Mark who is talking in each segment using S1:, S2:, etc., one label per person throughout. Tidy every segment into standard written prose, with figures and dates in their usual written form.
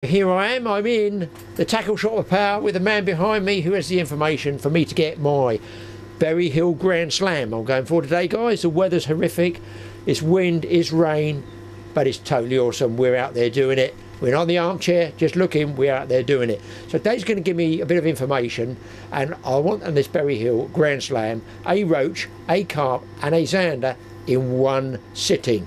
S1: Here I am, I'm in the tackle shop of power with the man behind me who has the information for me to get my Bury Hill Grand Slam I'm going for today, guys. The weather's horrific, it's wind, it's rain, but it's totally awesome. We're out there doing it. We're not in the armchair just looking, we're out there doing it. So Dave's going to give me a bit of information, and I want on this Bury Hill Grand Slam a roach, a carp and a zander in one sitting.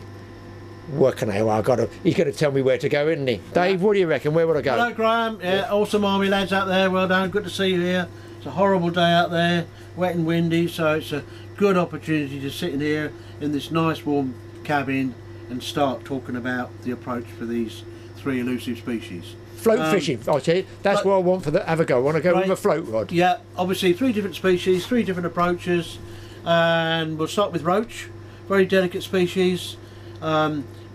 S1: Working out, he's going to tell me where to go, isn't he? Dave, what do you reckon? Where would I go?
S2: Hello, Graham. Yeah, awesome army lads out there. Well done. Good to see you here. It's a horrible day out there, wet and windy, so it's a good opportunity to sit in here in this nice warm cabin and start talking about the approach for these three elusive species.
S1: Float fishing, I said. That's what I want for the have a go. I want to go with a float rod.
S2: Yeah, obviously three different species, three different approaches, and we'll start with roach. Very delicate species.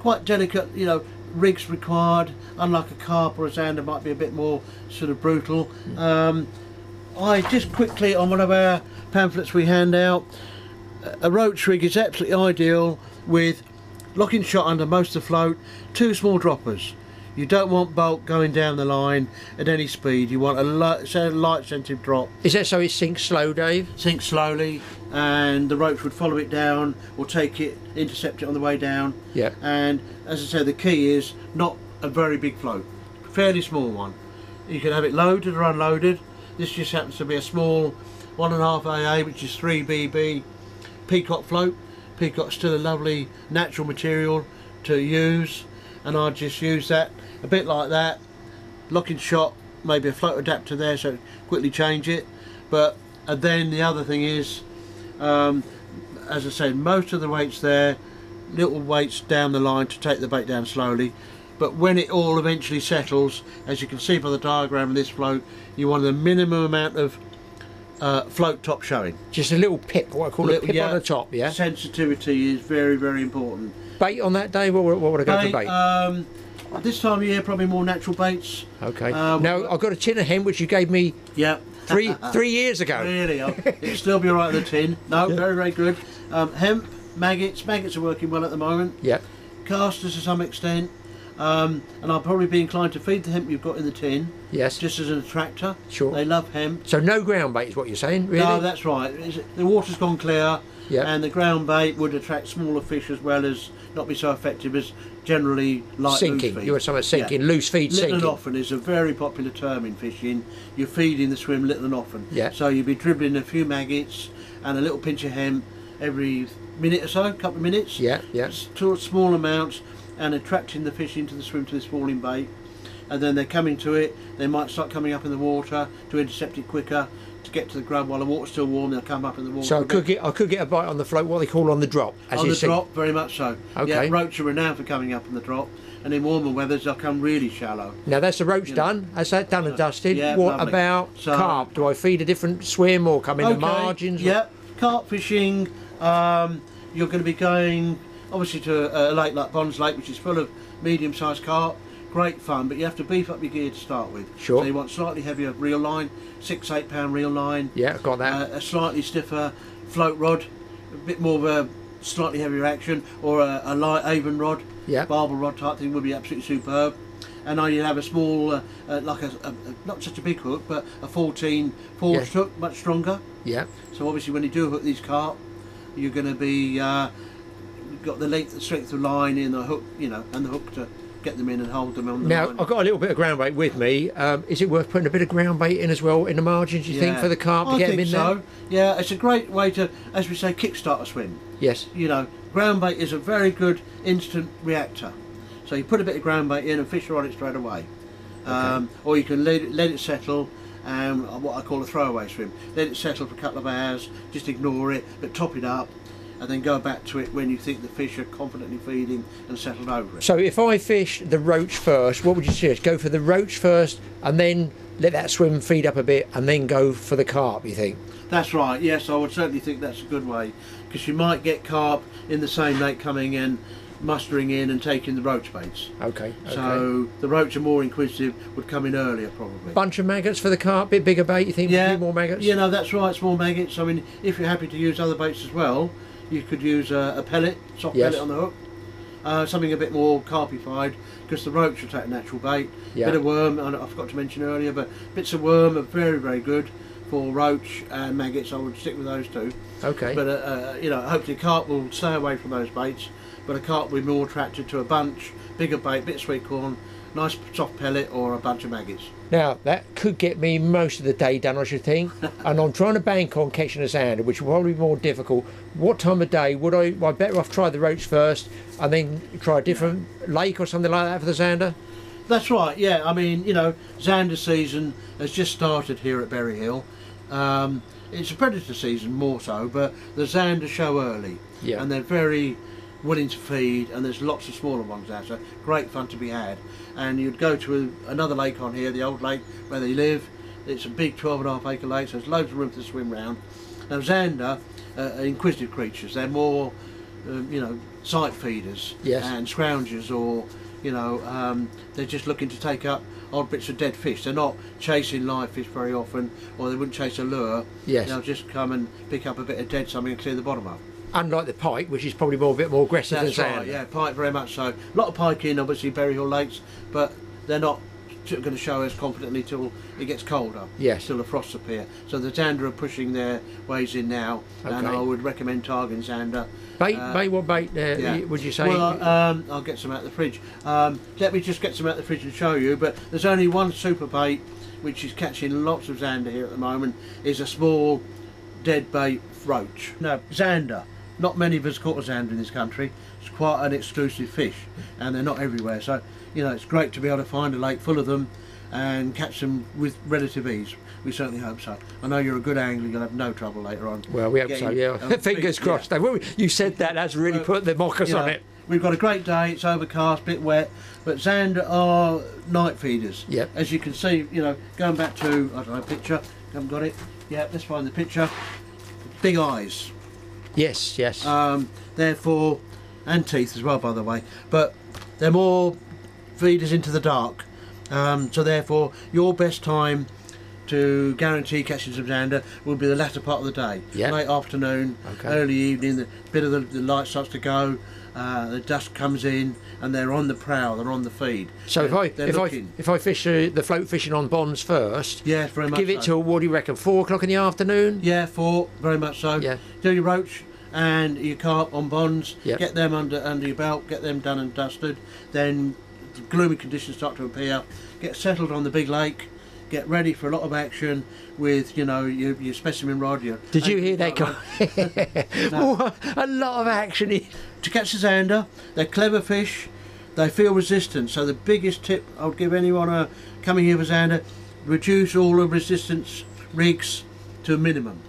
S2: Quite delicate, you know, rigs required, unlike a carp or a zander might be a bit more sort of brutal. I just quickly, on one of our pamphlets we hand out, a roach rig is absolutely ideal with locking shot under most of the float, two small droppers. You don't want bulk going down the line at any speed. You want a light sensitive drop.
S1: Is that so it sinks slow, Dave?
S2: Sinks slowly, and the roach would follow it down or take it, intercept it on the way down.
S1: Yeah. And
S2: as I said, the key is not a very big float, fairly small one. You can have it loaded or unloaded. This just happens to be a small 1.5 AA, which is 3 BB peacock float. Peacock's still a lovely natural material to use, and I'd just use that a bit like that, locking shot, maybe a float adapter there so quickly change it. And then the other thing is, as I said, most of the weights there, little weights down the line to take the bait down slowly, but when it all eventually settles, as you can see by the diagram of this float, you want the minimum amount of float top showing.
S1: Just a little pip, what I call a pip on the top, yeah?
S2: Sensitivity is very, very important.
S1: Bait on that, Dave? What would I go for bait?
S2: This time of year, probably more natural baits.
S1: Okay. Now, I've got a tin of hemp, which you gave me three years ago. Really?
S2: It'll still be all right in the tin. No, very, very good. Hemp, maggots are working well at the moment.
S1: Yeah.
S2: Casters to some extent. And I'll probably be inclined to feed the hemp you've got in the tin.
S1: Yes.
S2: Just as an attractor.
S1: Sure.
S2: They love hemp.
S1: So no ground bait is what you're saying, really?
S2: No, that's right. The water's gone clear, and the ground bait would attract smaller fish as well as not be so effective as generally light
S1: sinking.
S2: Loose feed.
S1: You were talking sinking, loose feed
S2: little
S1: sinking.
S2: Little and often is a very popular term in fishing. You're feeding the swim little and often.
S1: Yeah.
S2: So you'll be dribbling a few maggots and a little pinch of hemp every minute or so, couple of minutes.
S1: Yeah, yeah.
S2: To small amounts, and attracting the fish into the swim to this falling bait. And then they're coming to it, they might start coming up in the water to intercept it quicker, to get to the grub while the water's still warm. They'll come up in the water.
S1: So I could get a bite on the float, what they call on the drop.
S2: On the drop, very much so.
S1: Okay.
S2: Yeah, roach are renowned for coming up in the drop, and in warmer weathers they'll come really shallow.
S1: Now that's the roach done. That's that done and dusted.
S2: Yeah,
S1: what
S2: lovely.
S1: About carp? Do I feed a different swim or come in the margins?
S2: Yeah, carp fishing. You're going to be going obviously to a lake like Bonds Lake, which is full of medium-sized carp. Great fun, but you have to beef up your gear to start with.
S1: Sure.
S2: So you want slightly heavier reel line, 6-8 pound reel line.
S1: Yeah, I've got that.
S2: A slightly stiffer float rod, a bit more of a slightly heavier action, or a light Avon rod.
S1: Yeah.
S2: Barbel rod type thing would be absolutely superb. And now you have a small, like a not such a big hook, but a 14 forged hook, much stronger.
S1: Yeah.
S2: So obviously when you do hook these carp, you're going to be got the length, the strength of line in the hook, you know, and the hook to get them in and hold them on the line.
S1: Now I've got a little bit of ground bait with me. Is it worth putting a bit of ground bait in as well in the margins? Do you think for the carp to get them in there?
S2: Yeah, it's a great way to, as we say, kickstart a swim.
S1: Yes.
S2: You know, ground bait is a very good instant reactor. So you put a bit of ground bait in and fish are on it straight away. Okay. Or you can let it settle. What I call a throwaway swim. Let it settle for a couple of hours. Just ignore it, but top it up. And then go back to it when you think the fish are confidently feeding and settled over it.
S1: So if I fish the roach first, what would you suggest? Go for the roach first and then let that swim feed up a bit and then go for the carp, you think?
S2: That's right, yes, I would certainly think that's a good way, because you might get carp in the same lake coming in, mustering in and taking the roach baits.
S1: Okay.
S2: So the roach are more inquisitive, would come in earlier probably.
S1: Bunch of maggots for the carp, bit bigger bait, you think?
S2: Yeah.
S1: A few more maggots?
S2: Yeah, no, that's right, small maggots. I mean, if you're happy to use other baits as well, you could use a pellet, soft pellet on the hook, something a bit more carpified, because the roach will take a natural bait.
S1: Yeah.
S2: Bit of worm, I forgot to mention earlier, but bits of worm are very, very good for roach and maggots. I would stick with those two.
S1: Okay.
S2: But you know, hopefully carp will stay away from those baits, but a carp will be more attracted to a bunch, bigger bait, bit of sweet corn, nice soft pellet, or a bunch of maggots.
S1: Now, that could get me most of the day done, I should think. And I'm trying to bank on catching a zander, which will probably be more difficult. What time of day would I better off try the roach first and then try a different lake or something like that for the zander?
S2: That's right, yeah. I mean, you know, zander season has just started here at Bury Hill. It's a predator season more so, but the zander show early.
S1: Yeah.
S2: And they're very willing to feed, and there's lots of smaller ones there, so great fun to be had. And you'd go to another lake on here, the old lake where they live. It's a big 12.5 acre lake, so there's loads of room to swim round. Now zander are inquisitive creatures. They're more you know, sight feeders.
S1: Yes.
S2: And scroungers, or you know, they're just looking to take up odd bits of dead fish. They're not chasing live fish very often, or they wouldn't chase a lure.
S1: Yes.
S2: They'll just come and pick up a bit of dead something and clear the bottom up.
S1: Unlike the pike, which is probably a bit more aggressive
S2: That's
S1: than zander.
S2: right, yeah, pike very much so. A lot of pike in obviously Bury Hill lakes, but they're not going to show us confidently till it gets colder.
S1: Yes.
S2: Till the frosts appear. So the zander are pushing their ways in now, and
S1: Okay.
S2: I would recommend targeting zander.
S1: Bait, what bait
S2: Yeah.
S1: would you say?
S2: Well, I'll get some out of the fridge. Let me just get some out of the fridge and show you. But there's only one super bait which is catching lots of zander here at the moment. Is a small dead bait roach. No, zander. Not many of us caught a zander in this country. It's quite an exclusive fish, and they're not everywhere. So you know, it's great to be able to find a lake full of them and catch them with relative ease. We certainly hope so. I know you're a good angler, you'll have no trouble later on.
S1: Well, we hope so, yeah. Fingers crossed.
S2: Yeah.
S1: You said that, that's really put the mockers on it.
S2: We've got a great day, it's overcast, bit wet, but zander are night feeders.
S1: Yep.
S2: As you can see, you know, going back to, I don't know, picture, haven't got it. Yeah, let's find the picture. Big eyes.
S1: Yes, yes.
S2: Therefore, and teeth as well, by the way, but they're more feeders into the dark. So therefore, your best time to guarantee catching some zander will be the latter part of the day.
S1: Yep.
S2: Late afternoon,
S1: Okay.
S2: early evening, the bit of the light starts to go, the dusk comes in, and they're on the prowl, they're on the feed.
S1: So
S2: They're looking.
S1: if I fish the float fishing on bonds first,
S2: Yeah, very much
S1: give it
S2: so.
S1: till, what do you reckon, 4 o'clock in the afternoon?
S2: Yeah, 4, very much so.
S1: Yeah.
S2: Do your roach and your carp on bonds,
S1: Yep.
S2: get them under your belt, get them done and dusted, then the gloomy conditions start to appear, get settled on the big lake, get ready for a lot of action with, you know, your specimen rod.
S1: Did you hear that guy?
S2: No.
S1: A lot of action.
S2: To catch the zander, they're clever fish, they feel resistant, so the biggest tip I would give anyone coming here for zander, reduce all the resistance rigs to a minimum.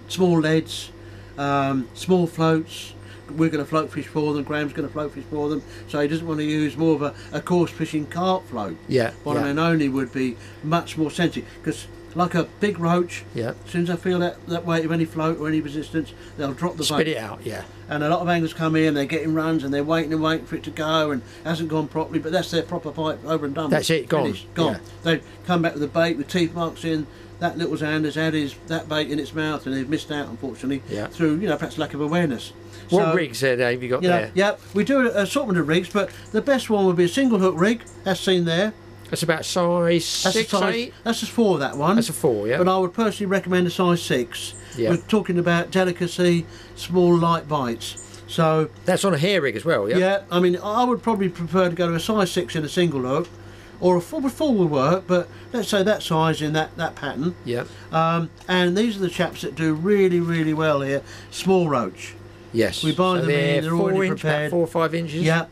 S2: Small leads, small floats. We're going to float fish for them, Graham's going to float fish for them, so he doesn't want to use more of a coarse fishing carp float.
S1: Yeah.
S2: Bottom end only would be much more sensitive, because like a big roach,
S1: Yeah.
S2: as soon as they feel that weight of any float or any resistance, they'll drop the
S1: Spit
S2: bait.
S1: it out, yeah.
S2: And a lot of anglers come in, they're getting runs and they're waiting and waiting for it to go, and hasn't gone properly, but that's their proper bite over and done.
S1: That's it, gone.
S2: Finished, gone.
S1: Yeah.
S2: They come back with the bait with teeth marks in. That little zander's had that bait in its mouth, and they've missed out, unfortunately,
S1: Yeah.
S2: through, you know, perhaps lack of awareness.
S1: What
S2: So,
S1: rigs have you got
S2: you know,
S1: there?
S2: yeah, we do an assortment of rigs, but the best one would be a single hook rig, as seen there.
S1: That's about size
S2: That's
S1: 6,
S2: a size,
S1: 8?
S2: that's a 4, that one.
S1: That's a 4, yeah.
S2: But I would personally recommend a size 6.
S1: Yeah.
S2: We're talking about delicacy, small light bites. So
S1: That's on a hair rig as well, yeah?
S2: yeah, I mean, I would probably prefer to go to a size 6 in a single hook, or a 4 would work, but let's say that size in that pattern.
S1: Yeah.
S2: And these are the chaps that do really, really well here. Small roach.
S1: Yes.
S2: We buy
S1: So
S2: them in, they're
S1: 4
S2: already
S1: inch,
S2: prepared.
S1: about 4 or 5 inches?
S2: Yeah,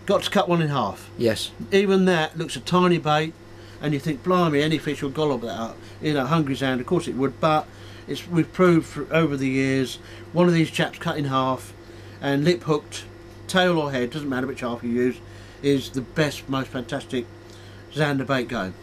S2: got to cut one in half.
S1: Yes.
S2: Even that looks a tiny bait, and you think, blimey, any fish will gobble that up. You know, hungry sound, of course it would, but we've proved over the years, one of these chaps cut in half and lip hooked, tail or head, doesn't matter which half you use, is the best, most fantastic zander bait going.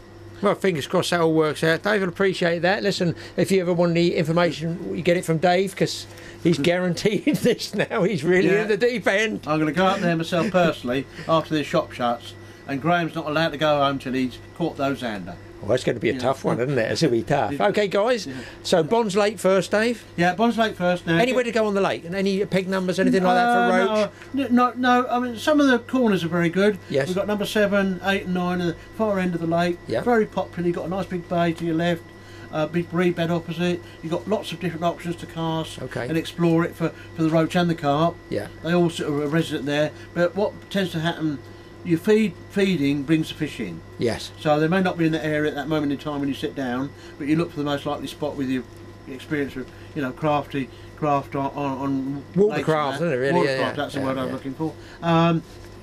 S1: Well, fingers crossed that all works out. Dave, I appreciate that. Listen, if you ever want any information, you get it from Dave, because he's guaranteed this now. He's really
S2: Yeah.
S1: in the deep end.
S2: I'm going to go up there myself personally after this shop shuts and Graham's not allowed to go home till he's caught those zander.
S1: Well, that's going to be a tough one, isn't it? It's going to be tough. Okay, guys. So Bonds Lake first, Dave.
S2: Yeah, Bonds Lake first. Now,
S1: anywhere to go on the lake, and any peg numbers, anything like that for roach?
S2: No. I mean, some of the corners are very good.
S1: Yes.
S2: We've got number 7, 8, and 9 at the far end of the lake.
S1: Yeah.
S2: Very popular. You've got a nice big bay to your left. Big reed bed opposite. You've got lots of different options to cast and explore it for the roach and the carp.
S1: Yeah.
S2: They all sort of are resident there. But what tends to happen, your feeding brings the fish in.
S1: Yes.
S2: So they may not be in that area at that moment in time when you sit down, but you look for the most likely spot with your experience with, craft on
S1: watercraft, isn't it really?
S2: Watercraft, that's the word I'm looking for.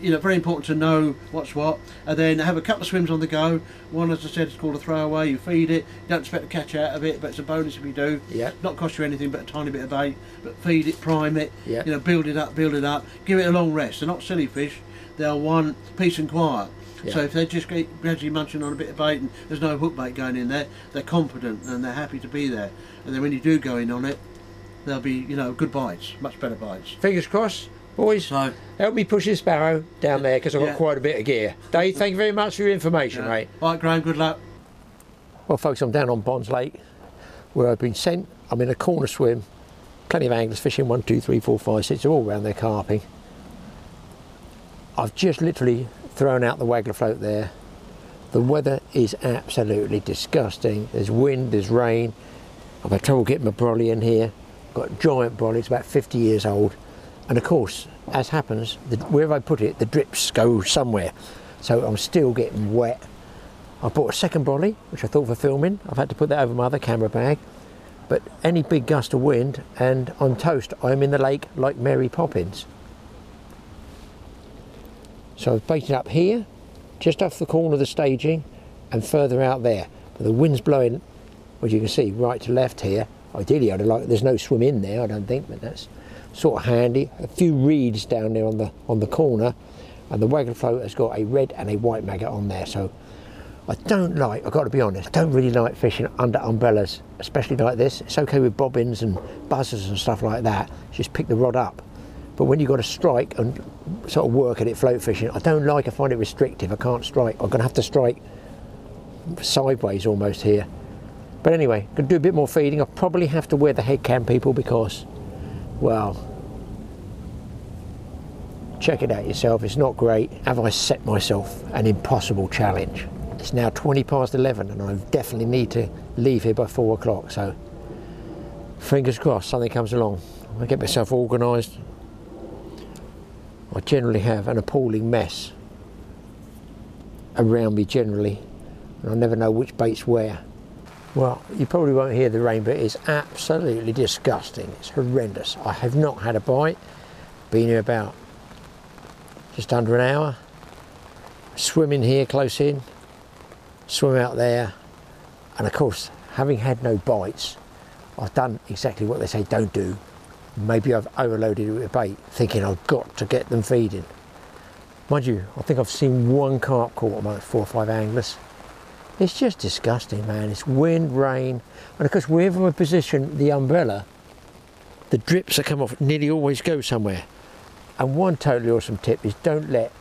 S2: Very important to know what's what, and then have a couple of swims on the go. One, as I said, is called a throwaway. You feed it, you don't expect to catch out of it, but it's a bonus if you do.
S1: Yeah.
S2: Not cost you anything but a tiny bit of bait, but feed it, prime it,
S1: yeah.
S2: Build it up, give it a long rest. They're not silly fish, they'll want peace and quiet. Yeah. So if they just get gradually munching on a bit of bait and there's no hook bait going in there, they're confident and they're happy to be there. And then when you do go in on it, they'll be, good bites, much better bites.
S1: Fingers crossed. Boys, help me push this barrow down there because I've got quite a bit of gear. Dave, thank you very much for your information, mate.
S2: All right, Graeme, good luck.
S1: Well, folks, I'm down on Bonds Lake where I've been sent. I'm in a corner swim. Plenty of anglers fishing, 1, 2, 3, 4, 5, 6, they're all around there carping. I've just literally thrown out the waggler float there. The weather is absolutely disgusting. There's wind, there's rain. I've had trouble getting my brolly in here. I've got a giant brolly, it's about 50 years old. And of course, as happens, wherever I put it, the drips go somewhere. So I'm still getting wet. I bought a second brolly, which I thought for filming. I've had to put that over my other camera bag. But any big gust of wind and I'm toast. I'm in the lake like Mary Poppins. So I've baited up here, just off the corner of the staging and further out there. But the wind's blowing, as you can see, right to left here. Ideally, there's no swim in there, I don't think, but that's sort of handy. A few reeds down there on the corner, and the waggler float has got a red and a white maggot on there. So I've got to be honest, don't really like fishing under umbrellas, especially like this. It's okay with bobbins and buzzers and stuff like that. Just pick the rod up. But when you've got to strike and sort of work at it float fishing, I find it restrictive. I can't strike. I'm going to have to strike sideways almost here. But anyway, going to do a bit more feeding. I'll probably have to wear the head cam, people, because, well, check it out yourself. It's not great. Have I set myself an impossible challenge? It's now 20 past 11 and I definitely need to leave here by 4 o'clock. So fingers crossed something comes along. I'll get myself organised. I generally have an appalling mess around me generally, and I never know which bait's where. Well, you probably won't hear the rain, but it's absolutely disgusting. It's horrendous. I have not had a bite. Been here about just under an hour. Swimming here close in, swim out there, and of course, having had no bites, I've done exactly what they say don't do. Maybe I've overloaded it with bait, thinking I've got to get them feeding. Mind you, I think I've seen one carp caught amongst 4 or 5 anglers. It's just disgusting, man. It's wind, rain, and of course wherever I position the umbrella, the drips that come off nearly always go somewhere. And one totally awesome tip is don't let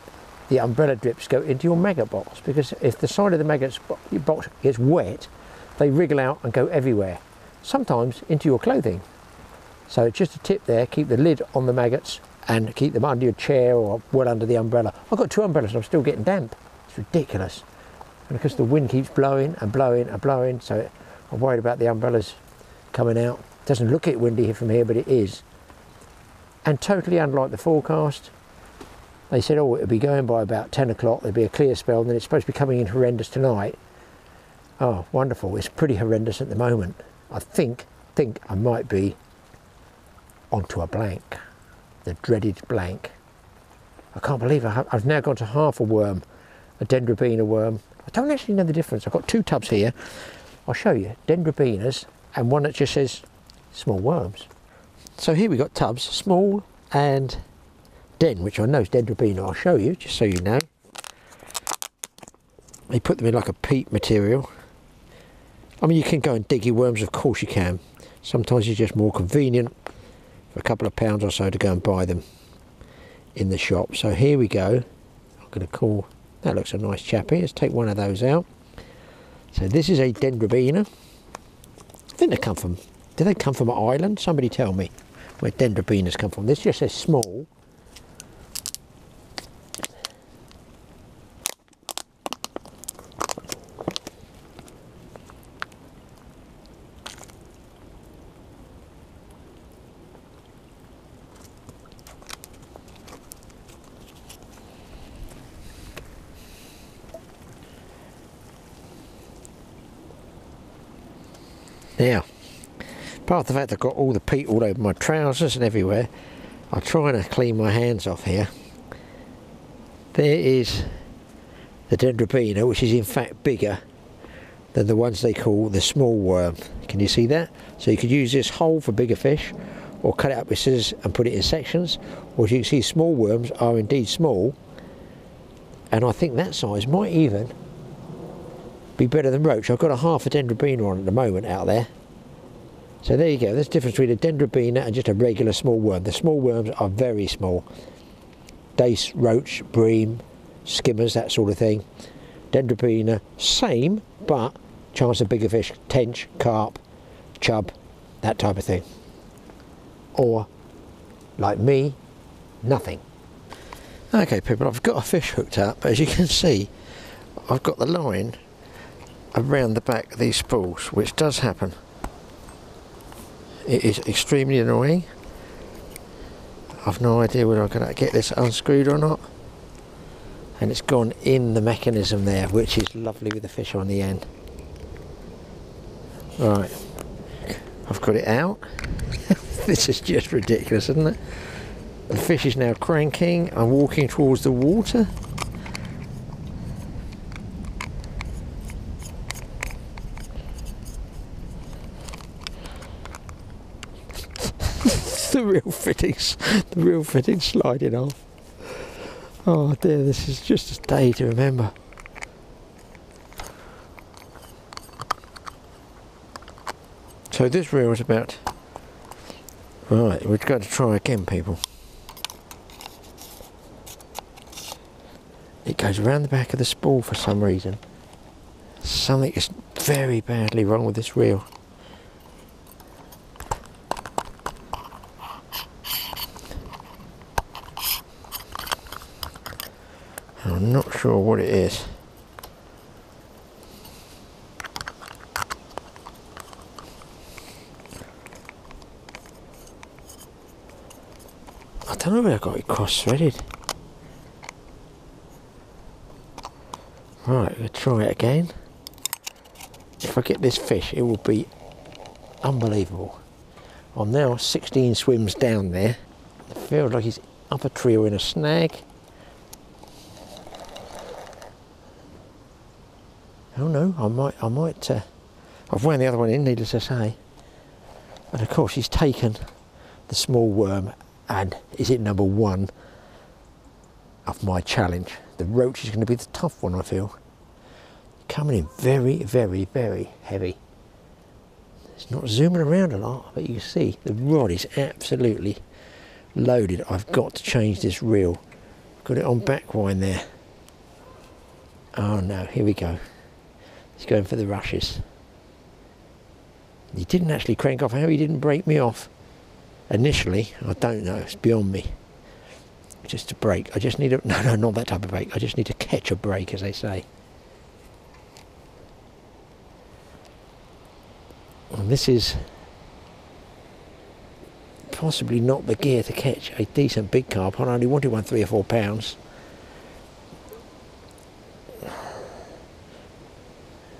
S1: the umbrella drips go into your maggot box, because if the side of the maggot box gets wet, they wriggle out and go everywhere, sometimes into your clothing. So just a tip there, keep the lid on the maggots and keep them under your chair or well under the umbrella. I've got 2 umbrellas and I'm still getting damp. It's ridiculous. And because the wind keeps blowing and blowing and blowing, so I'm worried about the umbrellas coming out. It doesn't look it windy from here, but it is. And totally unlike the forecast. They said, oh, it'll be going by about 10 o'clock, there'll be a clear spell, and then it's supposed to be coming in horrendous tonight. Oh, wonderful. It's pretty horrendous at the moment. I think I might be onto a blank, the dreaded blank. I can't believe I've now gone to half a worm, a Dendrobina worm. I don't actually know the difference. I've got 2 tubs here. I'll show you, Dendrobinas, and one that just says small worms. So here we got tubs, small and Den, which I know is Dendrobina. I'll show you, just so you know. They put them in like a peat material. I mean, you can go and dig your worms, of course you can. Sometimes it's just more convenient for a couple of pounds or so to go and buy them in the shop. So here we go. I'm going to call That looks a nice chappy. Let's take one of those out. So this is a Dendrobina. I think they come from, do they come from an island? Somebody tell me where Dendrobinas come from. This just says small. Now, apart from the fact I've got all the peat all over my trousers and everywhere, I'm trying to clean my hands off here. There is the Dendrobina, which is in fact bigger than the ones they call the small worm. Can you see that? So you could use this whole for bigger fish, or cut it up with scissors and put it in sections, or as you can see, small worms are indeed small, and I think that size might even be better than roach. I've got a half a Dendrobina on at the moment out there. So there you go, there's the difference between a Dendrobina and just a regular small worm. The small worms are very small. Dace, roach, bream, skimmers, that sort of thing. Dendrobina, same, but chance of bigger fish, tench, carp, chub, that type of thing. Or, like me, nothing. Okay people, I've got a fish hooked up. As you can see, I've got the line around the back of these spools, which does happen. It is extremely annoying. I've no idea whether I'm going to get this unscrewed or not, and it's gone in the mechanism there, which is lovely with the fish on the end. Right, I've got it out. This is just ridiculous, isn't it? The fish is now cranking. I'm walking towards the water. the real fittings sliding off. Oh dear, this is just a day to remember. So this reel is about, right, we're going to try again people. It goes around the back of the spool for some reason. Something is very badly wrong with this reel. I'm not sure what it is. I don't know whether I got it cross-threaded. Right, we'll try it again. If I get this fish, it will be unbelievable. I'm now 16 swims down there. It feels like he's up a tree or in a snag. Oh no, I might, I've wound the other one in, needless to say. And of course he's taken the small worm and is it number one of my challenge. The roach is going to be the tough one, I feel. Coming in very, very, very heavy. It's not zooming around a lot, but you can see the rod is absolutely loaded. I've got to change this reel. Got it on back wind there. Oh no, here we go. He's going for the rushes. He didn't actually crank off. How he didn't break me off initially, I don't know. It's beyond me. Just a break. I just need a... No, not that type of break. I just need to catch a break, as they say. And this is possibly not the gear to catch a decent big carp. I only wanted one 3 or 4 pounds.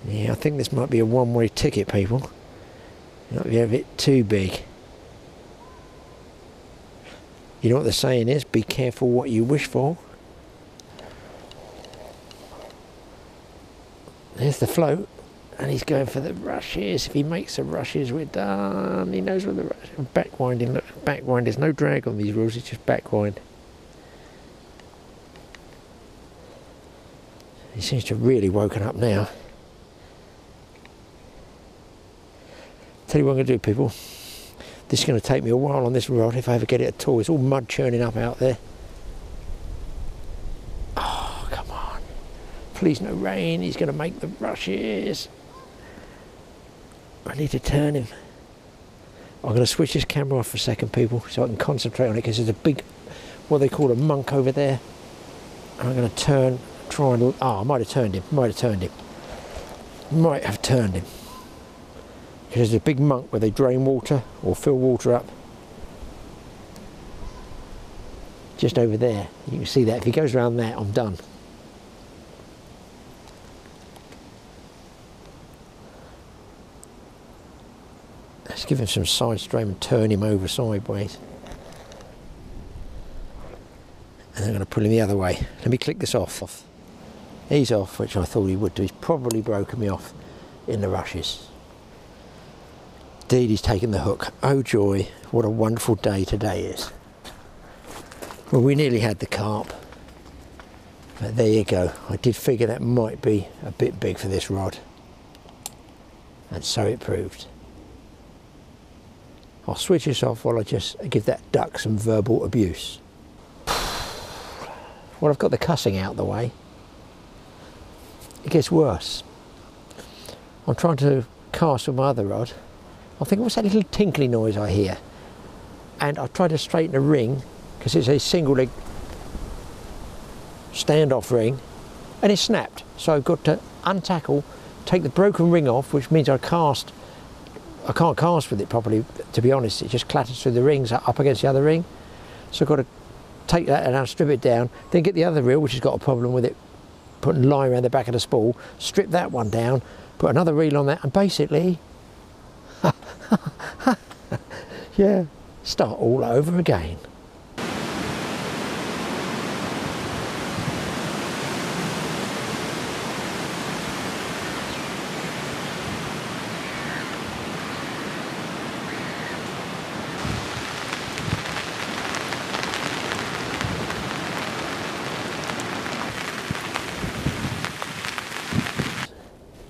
S1: Yeah, I think this might be a one-way ticket, people. It might be a bit too big. You know what the saying is? Be careful what you wish for. There's the float, and he's going for the rushes. If he makes the rushes, we're done. He knows where the rushes are. Backwinding. Look, backwind. There's no drag on these reels. It's just backwind. He seems to have really woken up now. Tell you what I'm going to do, people. This is going to take me a while on this rod if I ever get it at all. It's all mud churning up out there. Oh, come on. Please no rain, he's going to make the rushes. I need to turn him. I'm going to switch this camera off for a second, people, so I can concentrate on it, because there's a big, what they call a monk over there. And I'm going to try and, I might have turned him, might have turned him. Because there's a big monk where they drain water or fill water up. Just over there, you can see that. If he goes around that, I'm done. Let's give him some side stream and turn him over sideways. And I'm going to pull him the other way. Let me click this off. He's off, which I thought he would do. He's probably broken me off in the rushes. Indeed, he's taken the hook. Oh joy, what a wonderful day today is. Well, we nearly had the carp. But there you go. I did figure that might be a bit big for this rod. And so it proved. I'll switch this off while I just give that duck some verbal abuse. Well, I've got the cussing out the way. It gets worse. I'm trying to cast with my other rod. I think what's that little tinkly noise I hear? And I tried to straighten the ring, because it's a single leg standoff ring, and it snapped. So I've got to untackle, take the broken ring off, which means I can't cast with it properly, to be honest. It just clatters through the rings up against the other ring. So I've got to take that and I'll strip it down, then get the other reel, which has got a problem with it, putting line around the back of the spool, strip that one down, put another reel on that, and basically, yeah, start all over again.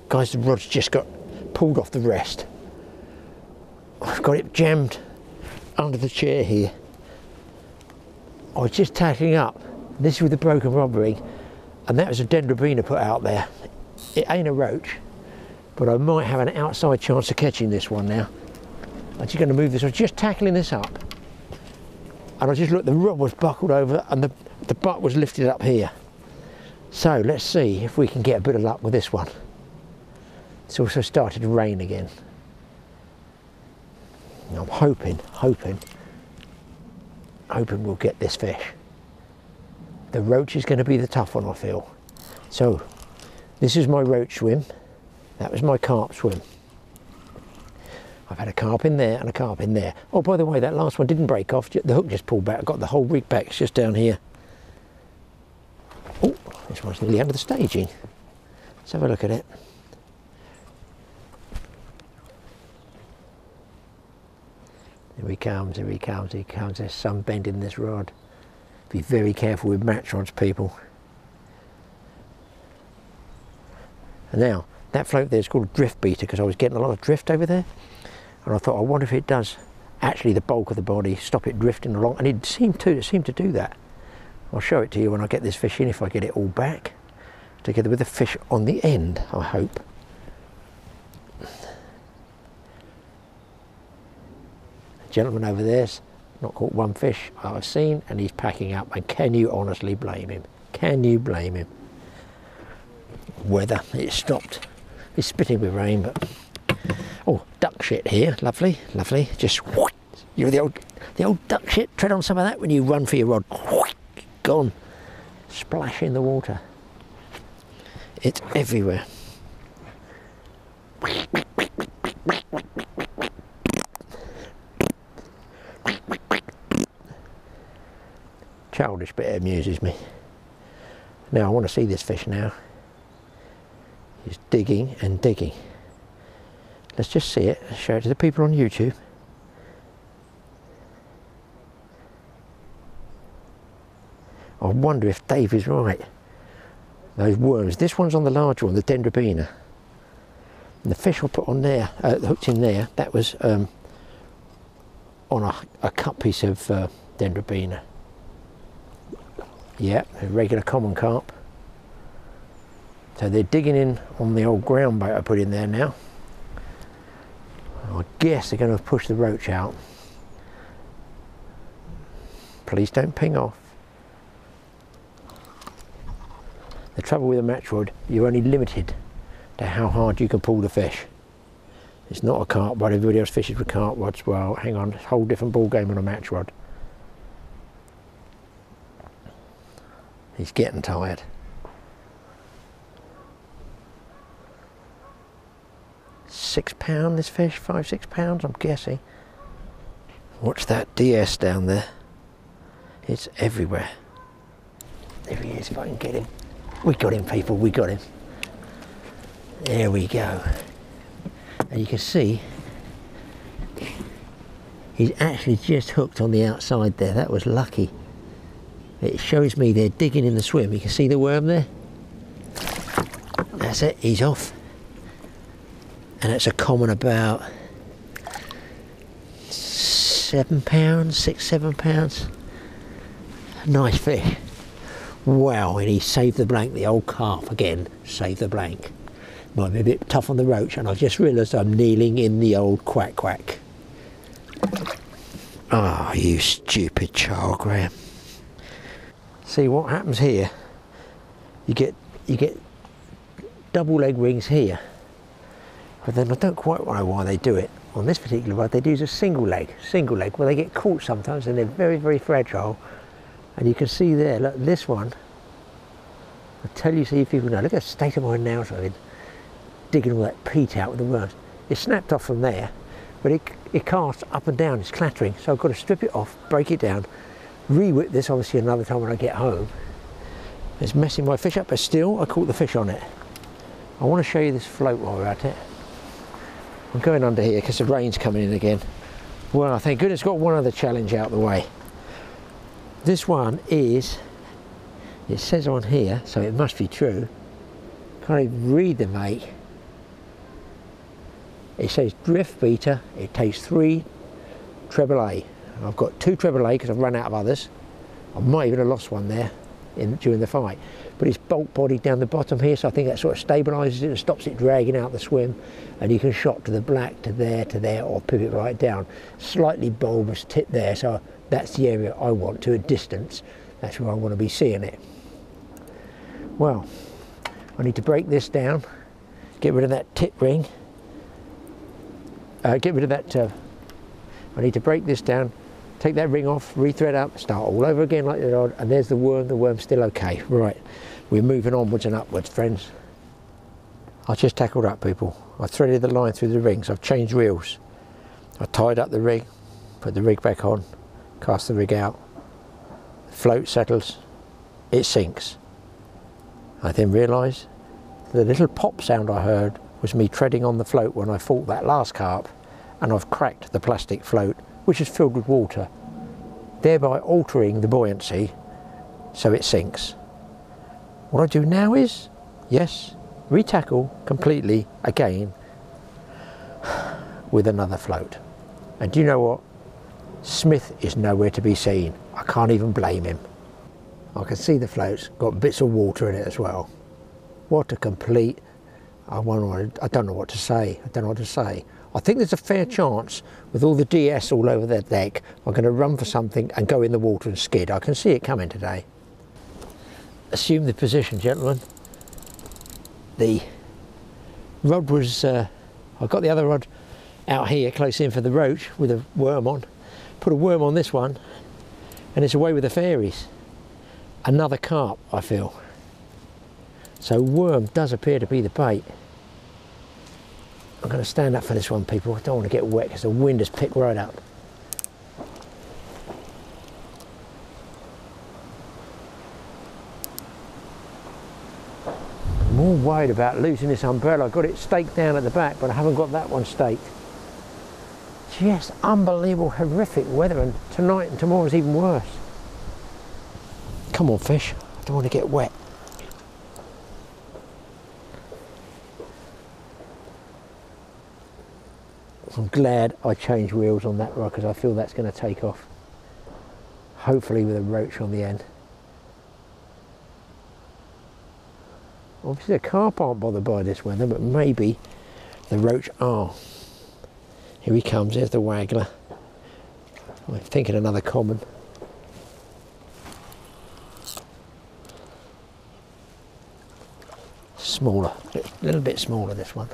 S1: Guys, the rod's just got pulled off the rest. I've got it jammed under the chair here. I was just tackling up. This is with the broken rod ring, and that was a Dendrobina put out there. It ain't a roach, but I might have an outside chance of catching this one now. I'm just going to move this. I was just tackling this up, and I just looked, the rod was buckled over, and the butt was lifted up here. So let's see if we can get a bit of luck with this one. It's also started to rain again. I'm hoping we'll get this fish. The roach is going to be the tough one, I feel. So, this is my roach swim. That was my carp swim. I've had a carp in there and a carp in there. Oh, by the way, that last one didn't break off. The hook just pulled back. I got the whole rig back. It's just down here. Oh, this one's nearly under the staging. Let's have a look at it. Here he comes, here he comes, here he comes. There's some bend in this rod. Be very careful with match rods, people. And now, that float there is called a drift beater, because I was getting a lot of drift over there. And I thought, I wonder if it does actually the bulk of the body, stop it drifting along. And it seemed to do that. I'll show it to you when I get this fish in, if I get it all back. Together with the fish on the end, I hope. Gentleman over there's not caught one fish I've seen, and he's packing up, and can you honestly blame him? Can you blame him? Weather, it's stopped. It's spitting with rain, but oh, duck shit here, lovely, lovely. Just you know the old duck shit. Tread on some of that when you run for your rod. Gone, splash in the water. It's everywhere. Childish bit amuses me. Now I want to see this fish now. He's digging and digging. Let's just see it, show it to the people on YouTube. I wonder if Dave is right. Those worms, this one's on the larger one, the Dendrobina. And the fish I put on there, hooked in there, that was on a cut piece of Dendrobina. Yeah, a regular common carp. So they're digging in on the old ground bait I put in there now. I guess they're going to push the roach out. Please don't ping off. The trouble with a match rod, you're only limited to how hard you can pull the fish. It's not a carp rod. Everybody else fishes with carp rods. Well, hang on, it's a whole different ball game on a match rod. He's getting tired. £6 this fish, 5-6 pounds, I'm guessing. Watch that DS down there. It's everywhere. There he is, if I can get him. We got him, people, we got him. There we go. And you can see he's actually just hooked on the outside there. That was lucky. It shows me they're digging in the swim. You can see the worm there. That's it, he's off. And it's a common about £7, £6, £7. Nice fish. Wow, and he saved the blank, the old carp again, saved the blank. Might be a bit tough on the roach, and I've just realised I'm kneeling in the old quack quack. Ah, oh, you stupid child, Graeme. See what happens here? You get double leg rings here, but then I don't quite know why they do it. On this particular rod, they do a single leg. Well, they get caught sometimes, and they're very, very fragile. And you can see there, look, this one. I'll tell you, see if you can know. Look at the state of my nails I've been digging all that peat out with the worms. It snapped off from there, but it casts up and down, it's clattering. So I've got to strip it off, break it down, re-whip this obviously another time when I get home. It's messing my fish up, but still I caught the fish on it. I want to show you this float while we're at it. I'm going under here because the rain's coming in again. Well, thank goodness got one other challenge out of the way. This one is, it says on here, so it must be true. Can't even read the make. It says drift beater. It takes 3 treble A. I've got 2 treble A because I've run out of others. I might even have lost one there during the fight. But it's bolt bodied down the bottom here, so I think that sort of stabilises it and stops it dragging out the swim. And you can shot to the black, to there, or pivot right down. Slightly bulbous tip there, so that's the area I want to a distance. That's where I want to be seeing it. Well, I need to break this down, get rid of that tip ring, I need to break this down, take that ring off, rethread up, start all over again like the rod, and there's the worm's still okay. Right, we're moving onwards and upwards, friends. I just tackled up, people. I threaded the line through the rings, I've changed reels. I tied up the rig, put the rig back on, cast the rig out, the float settles, it sinks. I then realised the little pop sound I heard was me treading on the float when I fought that last carp, and I've cracked the plastic float, which is filled with water, thereby altering the buoyancy so it sinks. What I do now is, yes, retackle completely again with another float. And do you know what? Smith is nowhere to be seen. I can't even blame him. I can see the float's got bits of water in it as well. What a complete, I don't know what to say. I think there's a fair chance with all the DS all over their deck, I'm going to run for something and go in the water and skid. I can see it coming today. Assume the position, gentlemen. The rod was, I got the other rod out here close in for the roach with a worm on. Put a worm on this one and it's away with the fairies. Another carp, I feel. So worm does appear to be the bait. I'm going to stand up for this one, people. I don't want to get wet because the wind has picked right up. I'm more worried about losing this umbrella. I've got it staked down at the back, but I haven't got that one staked. Just unbelievable, horrific weather, and tonight and tomorrow's even worse. Come on, fish. I don't want to get wet. I'm glad I changed wheels on that rod because I feel that's going to take off. Hopefully with a roach on the end. Obviously the carp aren't bothered by this weather, but maybe the roach are. Here he comes, there's the waggler. I'm thinking another common. Smaller, a little bit smaller this one.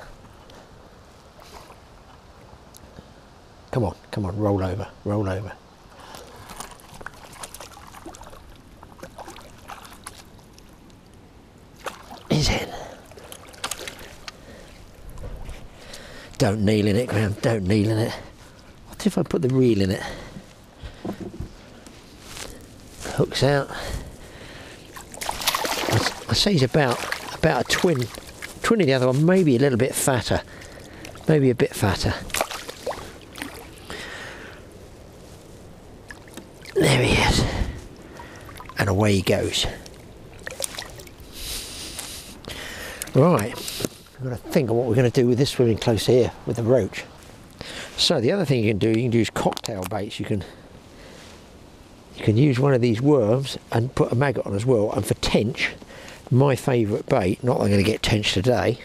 S1: Come on, roll over, roll over. He's in. Don't kneel in it, Graeme, don't kneel in it. What if I put the reel in it? Hooks out. I say he's about a twin of the other one, maybe a little bit fatter. Maybe a bit fatter. There he is. And away he goes. Right, we've got to think of what we're going to do with this swimming close here with the roach. So the other thing you can use cocktail baits. You can use one of these worms and put a maggot on as well. And for tench, my favourite bait, not that I'm going to get tench today,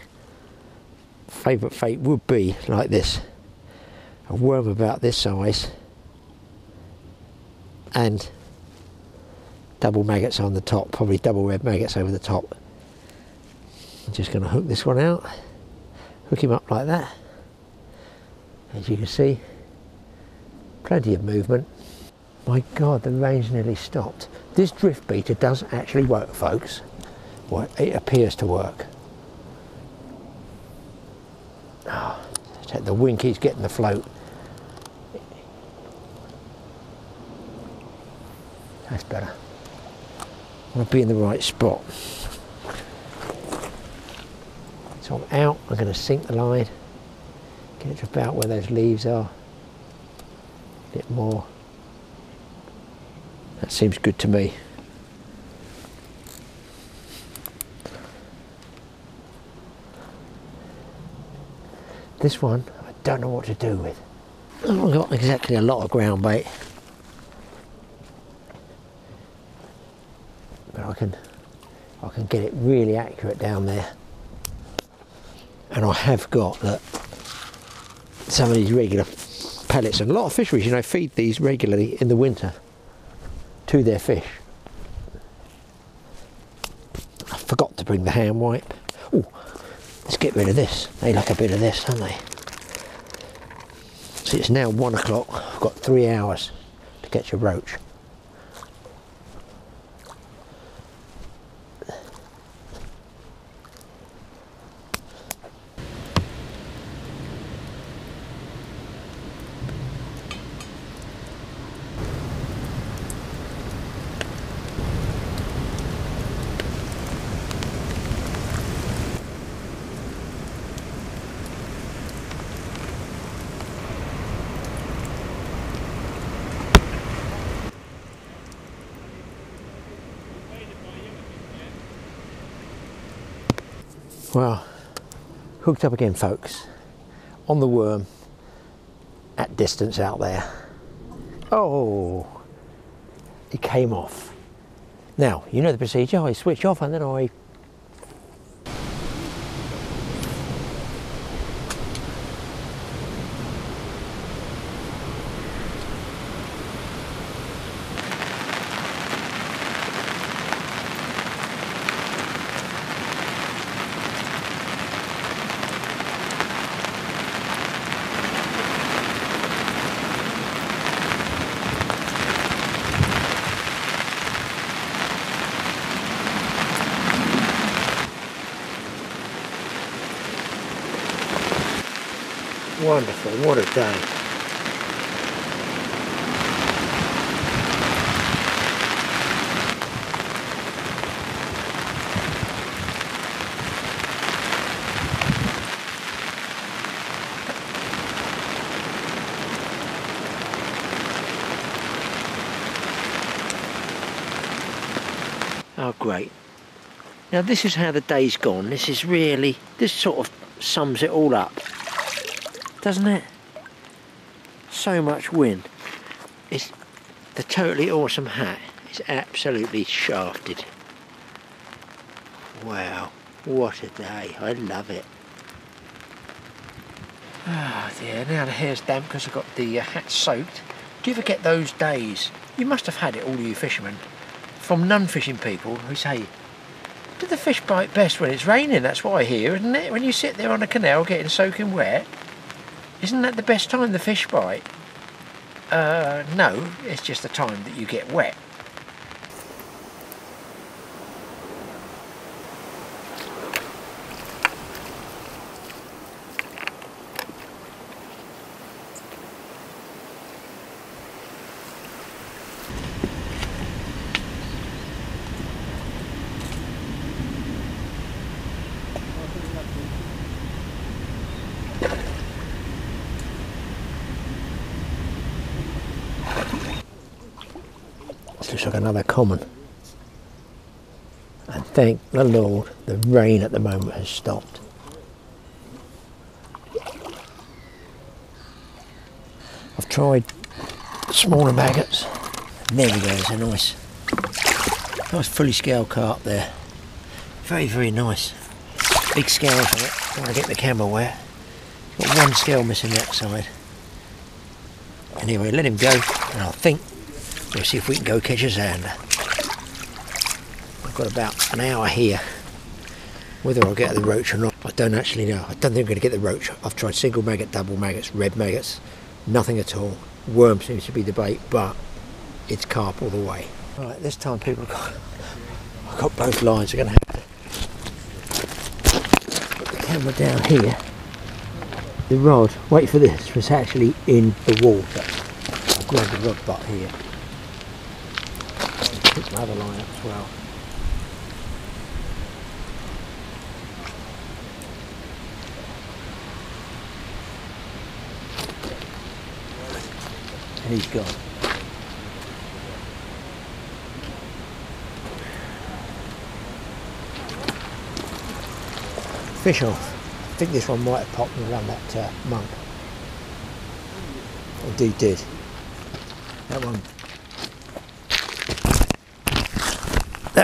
S1: favourite bait would be like this. A worm about this size and double maggots on the top, probably double red maggots over the top. I'm just going to hook this one out, hook him up like that. As you can see, plenty of movement. My God, the rain's nearly stopped. This drift beater does actually work, folks. Well, it appears to work. Oh, the wind keeps getting the float. That's better. I want to be in the right spot. So I'm out, I'm going to sink the line, get it to about where those leaves are. A bit more. That seems good to me. This one, I don't know what to do with. I haven't got exactly a lot of ground bait. But I can get it really accurate down there. And I have got some of these regular pellets, and a lot of fisheries, you know, feed these regularly in the winter to their fish. I forgot to bring the hand wipe. Oh, let's get rid of this. They like a bit of this, don't they? See, it's now 1 o'clock. I've got 3 hours to catch a roach. Well, hooked up again, folks, on the worm, at distance out there. Oh, it came off. Now, you know the procedure. I switch off and then I wonderful, what a day. Oh, great. Now this is how the day's gone. This sort of sums it all up, doesn't it? So much wind. It's the totally awesome hat. It's absolutely shafted. Wow. What a day, I love it. Ah dear, now the hair's damp because I've got the hat soaked. Do you ever get those days, you must have had it, all of you fishermen, from non-fishing people who say, do the fish bite best when it's raining? That's what I hear, isn't it? When you sit there on a canal getting soaking wet, isn't that the best time the fish bite? No, it's just the time that you get wet. This looks like another common. And thank the Lord, the rain at the moment has stopped. I've tried smaller maggots. There we go, there's a nice fully scaled carp there. Very, very nice. Big scales on it, trying to get the camera wet. Got one scale missing that side. Anyway, let him go, and I think we'll see if we can go catch a zander. I've got about an hour here. Whether I'll get the roach or not, I don't actually know. I don't think I'm going to get the roach. I've tried single maggot, double maggots, red maggots, nothing at all. Worm seems to be the bait, but it's carp all the way. Right, this time people I've got both lines. I'm going to have to put the camera down here. The rod, wait for this, was actually in the water. I'll grab the rod butt here. Pick my other line up as well. And he's gone. Fish off. I think this one might have popped me around that monk. Indeed did. That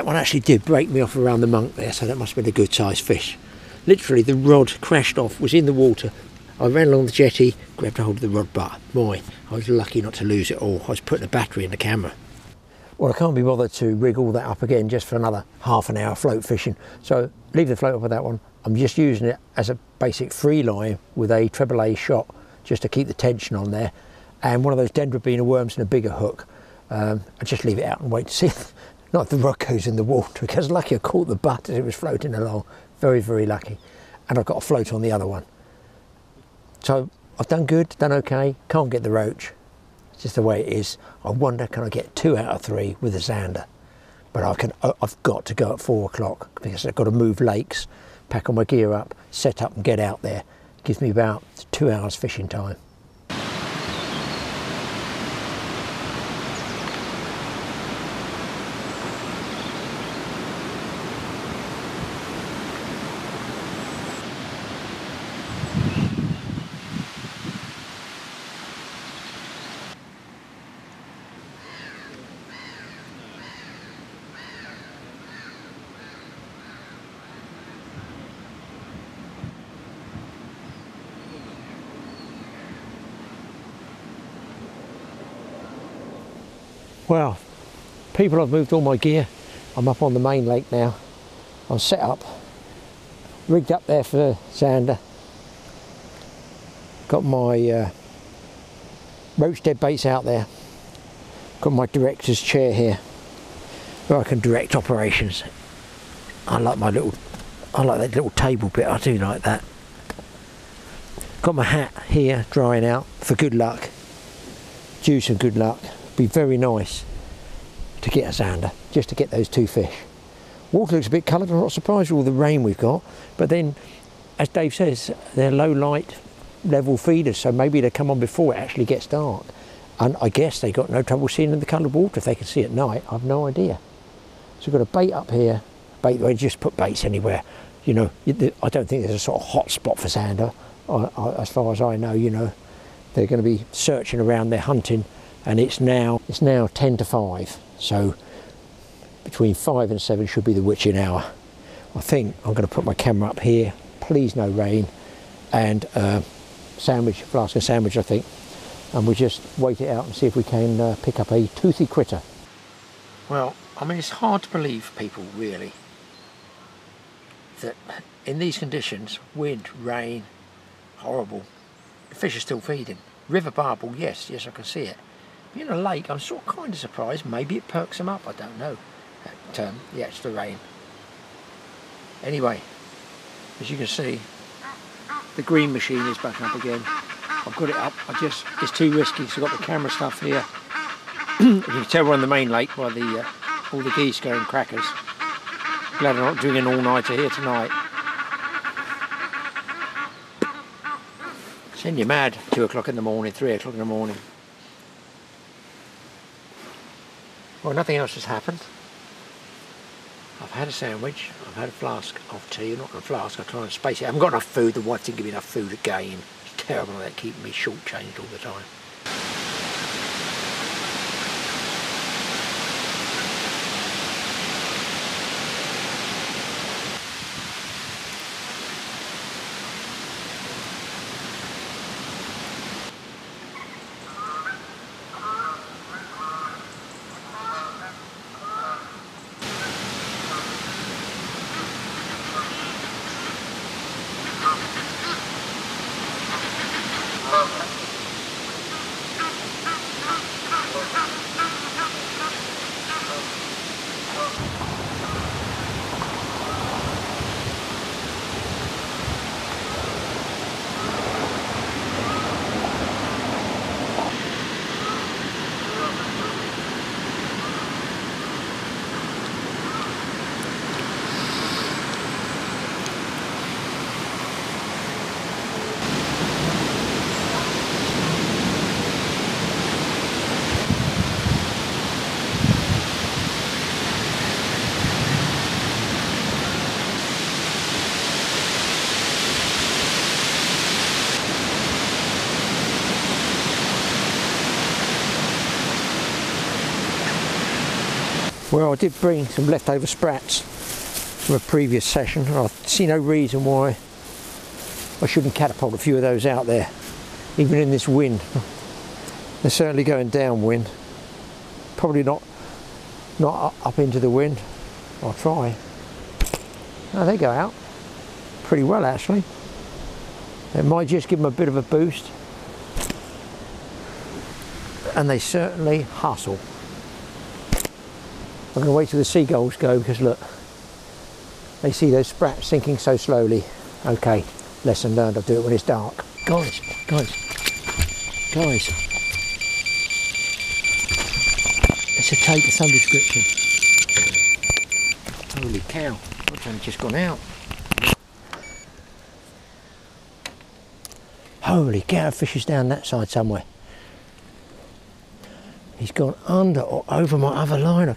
S1: one actually did break me off around the monk there, so that must have been a good sized fish. Literally the rod crashed off, was in the water. I ran along the jetty, grabbed a hold of the rod butt. Boy, I was lucky not to lose it all. I was putting a battery in the camera. Well, I can't be bothered to rig all that up again just for another half an hour float fishing. So leave the float up with that one. I'm just using it as a basic free line with a AAA shot just to keep the tension on there. And one of those Dendrobina worms and a bigger hook. I just leave it out and wait to see if not if the rod goes in the water, because lucky I caught the butt as it was floating along. Very, very lucky. And I've got a float on the other one. So I've done good, done okay, can't get the roach. It's just the way it is. I wonder, can I get 2 out of 3 with a zander? But I've got to go at 4 o'clock because I've got to move lakes, pack all my gear up, set up and get out there. It gives me about 2 hours fishing time. Well, people, I've moved all my gear. I'm up on the main lake now. I'm set up, rigged up there for zander. Got my roach dead baits out there. Got my director's chair here where I can direct operations. I like that little table bit, I do like that. Got my hat here drying out for good luck. Due some good luck. Be very nice to get a zander, just to get those 2 fish. Water looks a bit coloured. I'm not surprised with all the rain we've got, but then, as Dave says, they're low light level feeders, so maybe they come on before it actually gets dark. And I guess they got no trouble seeing in the coloured water if they can see at night. I've no idea. So we've got a bait up here. Bait, they just put baits anywhere. You know, I don't think there's a sort of hot spot for zander. As far as I know, you know, they're going to be searching around, they're hunting. And it's now 10 to 5, so between 5 and 7 should be the witching hour. I think I'm going to put my camera up here, please no rain, and sandwich, flask of sandwich I think, and we'll just wait it out and see if we can pick up a toothy critter. Well, I mean, it's hard to believe, people, really, that in these conditions, wind, rain, horrible, the fish are still feeding. River barbel, yes, I can see it. But in a lake, I'm sort of kind of surprised. Maybe it perks them up, I don't know, the extra rain. Anyway, as you can see, the green machine is back up again. I've got it up, it's too risky, so I've got the camera stuff here. You can tell we're on the main lake by all the geese going crackers. Glad I'm not doing an all-nighter here tonight. Send you mad, 2 o'clock in the morning, 3 o'clock in the morning. Well, nothing else has happened. I've had a sandwich, I've had a flask of tea, not a flask, I try and space it. I haven't got enough food, the wife didn't give me enough food again. It's terrible that keeping me short-changed all the time. Well, I did bring some leftover sprats from a previous session, and I see no reason why I shouldn't catapult a few of those out there, even in this wind. They're certainly going downwind, probably not up into the wind. I'll try. Oh, they go out pretty well actually. It might just give them a bit of a boost, and they certainly hustle. I'm going to wait till the seagulls go, because look, they see those sprats sinking so slowly. Okay, lesson learned, I'll do it when it's dark. Guys, it's a take of some description. Holy cow, it's only just gone out. Holy cow, fish is down that side somewhere. He's gone under or over my other line.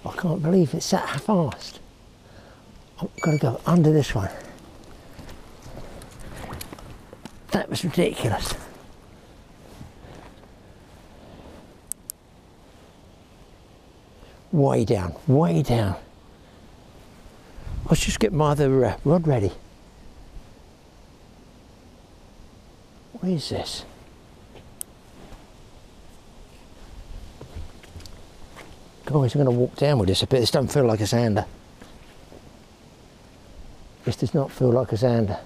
S1: I can't believe it's that fast. I've got to go under this one. That was ridiculous. Way down, way down. Let's just get my other rod ready. What is this? Guys, I'm going to walk down with this a bit. This doesn't feel like a sander. This does not feel like a sander.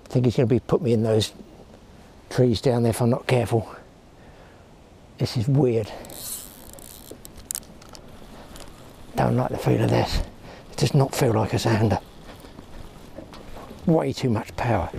S1: I think he's going to be put me in those trees down there if I'm not careful. This is weird. Don't like the feel of this. It does not feel like a sander. Way too much power.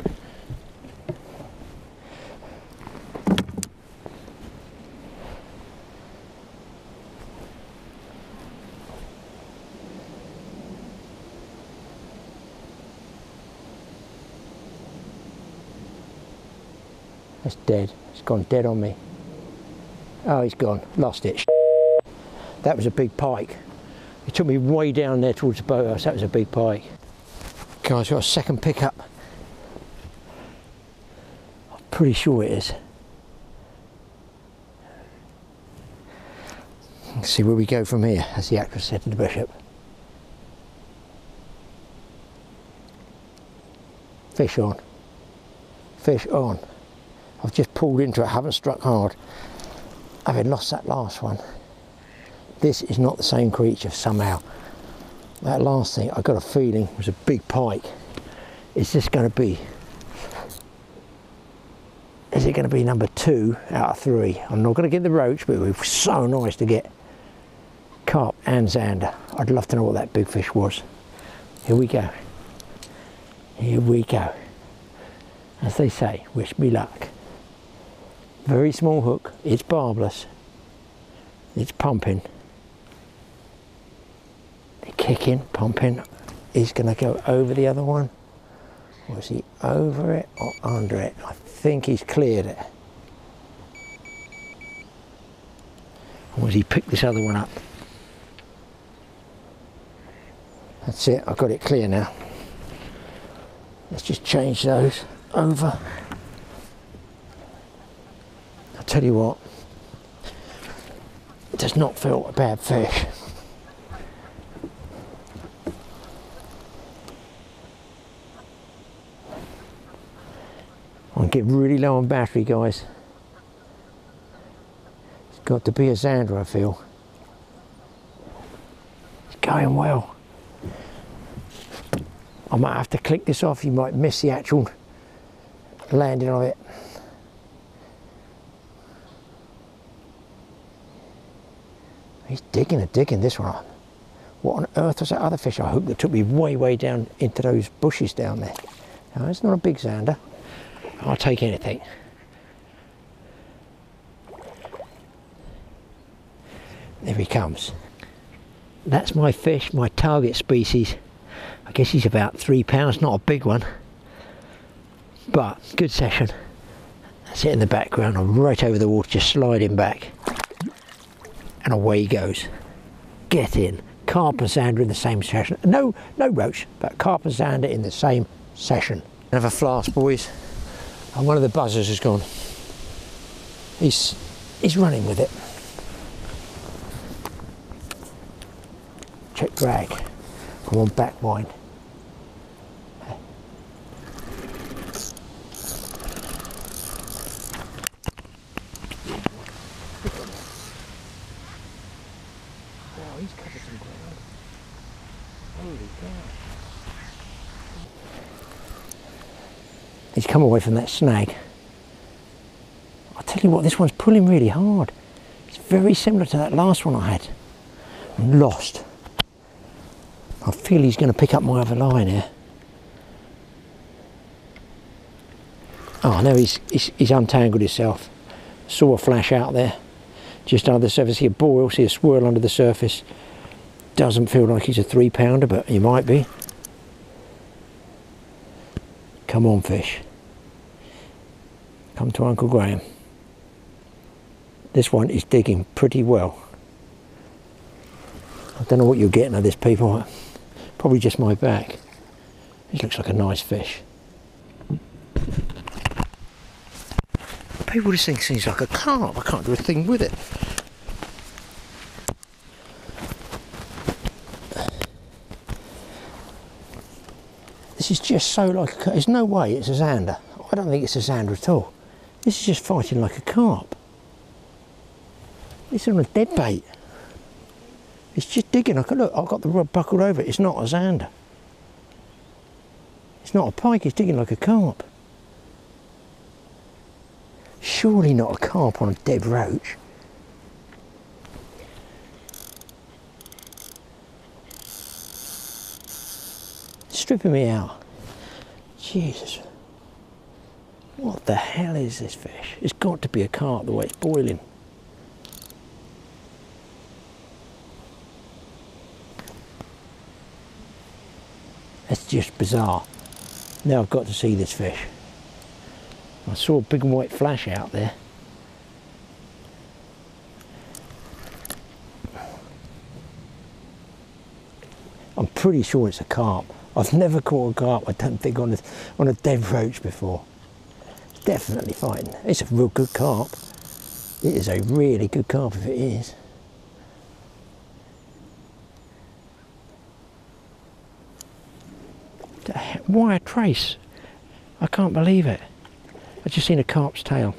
S1: It's dead. It's gone dead on me. Oh, he's gone. Lost it. That was a big pike. It took me way down there towards the boathouse. That was a big pike. Guys, got a second pickup. I'm pretty sure it is. Let's see where we go from here, as the actress said to the bishop. Fish on. Fish on. I've just pulled into it, haven't struck hard. Having lost that last one. This is not the same creature somehow. That last thing, I got a feeling, was a big pike. Is this going to be? Is it going to be number 2 out of 3? I'm not going to get the roach, but it would be so nice to get carp and zander. I'd love to know what that big fish was. Here we go. Here we go. As they say, wish me luck. Very small hook. It's barbless. It's pumping. They're kicking, pumping. He's going to go over the other one. Was he over it or under it? I think he's cleared it. Or was he picked this other one up? That's it, I've got it clear now. Let's just change those over. I'll tell you what, it does not feel a bad fish. I'm getting really low on battery, guys. It's got to be a zander, I feel. It's going well. I might have to click this off, you might miss the actual landing of it. He's digging this one up. What on earth was that other fish I hooked that took me way down into those bushes down there? No, it's not a big zander. I'll take anything. There he comes. That's my fish, my target species. I guess he's about 3 pounds, not a big one. But good session. That's it in the background. I'm right over the water, just sliding back. And away he goes. Get in. Carp and zander in the same session. No roach, but carp and zander in the same session. Have a flask, boys. And one of the buzzers has gone. He's running with it. Check drag. Come on, back wind. Wow, he's covered some ground. Holy cow. He's come away from that snag. I'll tell you what, this one's pulling really hard. It's very similar to that last one I had. I'm lost. I feel he's going to pick up my other line here. Oh no, he's untangled himself. Saw a flash out there. Just under the surface, see a boil, see a swirl under the surface. Doesn't feel like he's a 3 pounder, but he might be. Come on, fish. Come to Uncle Graeme. This one is digging pretty well. I don't know what you're getting at this, people. Probably just my back. This looks like a nice fish. People just think he's like a carp. I can't do a thing with it. This is just so like a carp. There's no way it's a zander. I don't think it's a zander at all. This is just fighting like a carp. It's on a dead bait. It's just digging. Look, I've got the rod buckled over it. It's not a zander. It's not a pike. It's digging like a carp. Surely not a carp on a dead roach. Stripping me out. Jesus. What the hell is this fish? It's got to be a carp the way it's boiling. It's just bizarre. Now I've got to see this fish. I saw a big white flash out there. I'm pretty sure it's a carp. I've never caught a carp, I don't think, on a dead roach before. It's definitely fighting. It's a real good carp. It is a really good carp if it is. Wire trace. I can't believe it. I've just seen a carp's tail.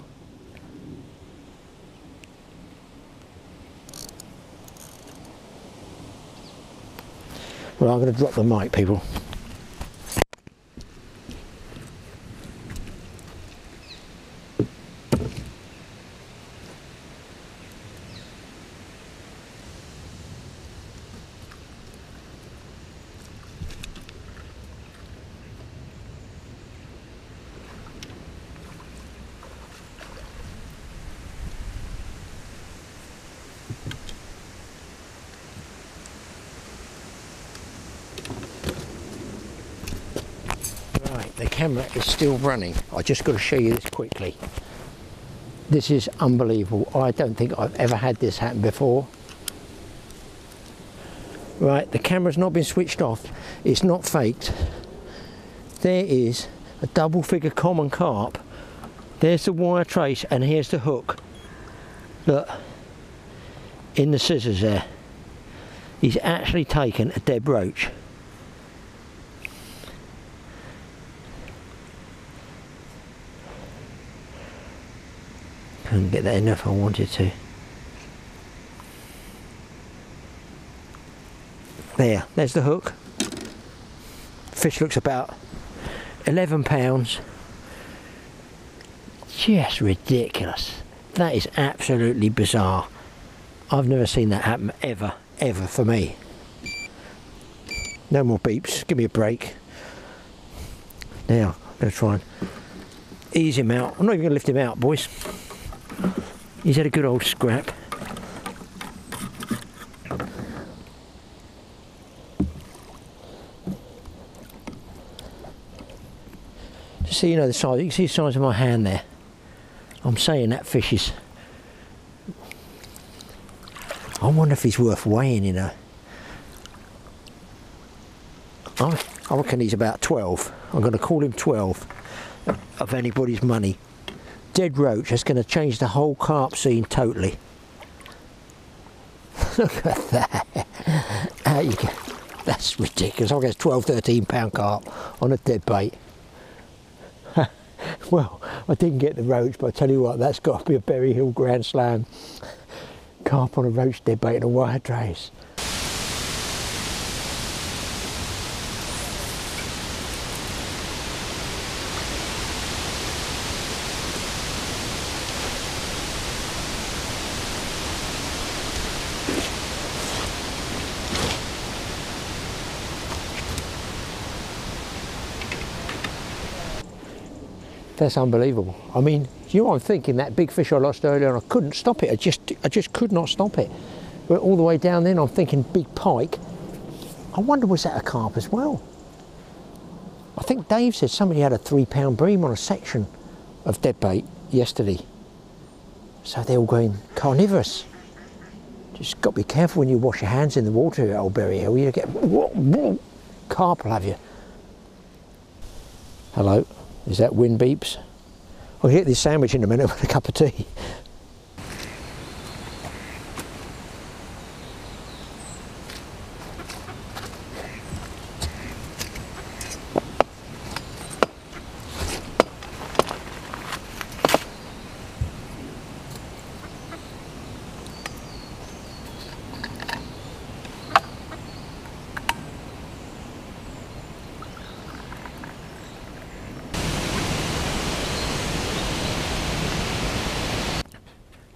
S1: Well, I'm going to drop the mic, people. The camera is still running. I just got to show you this quickly. This is unbelievable. I don't think I've ever had this happen before. Right, the camera's not been switched off. It's not faked. There is a double figure common carp. There's the wire trace and here's the hook. Look, in the scissors there. He's actually taken a dead roach. Couldn't get that in if I wanted to. There's the hook. Fish looks about 11 pounds. Just ridiculous. That is absolutely bizarre. I've never seen that happen ever for me. No more beeps, give me a break. Now, I'm going to try and ease him out. I'm not even going to lift him out, boys. He's had a good old scrap. Just so you know the size, you can see the size of my hand there. I'm saying that fish is... I wonder if he's worth weighing, you know. I reckon he's about 12. I'm going to call him 12 of anybody's money. Dead roach, that's going to change the whole carp scene totally. Look at that. How you get, that's ridiculous. I guess 12, 13 pound carp on a dead bait. Well, I didn't get the roach, but I tell you what, that's got to be a Bury Hill Grand Slam. Carp on a roach dead bait and a wire trace. That's unbelievable. I mean, you know what I'm thinking? That big fish I lost earlier, and I couldn't stop it. I just could not stop it. But all the way down then, I'm thinking big pike. I wonder, was that a carp as well? I think Dave said somebody had a 3 pound bream on a section of dead bait yesterday. So they're all going carnivorous. Just got to be careful when you wash your hands in the water at Old Bury Hill. You get carp will have you. Hello. Is that wind beeps? I'll get this sandwich in a minute with a cup of tea.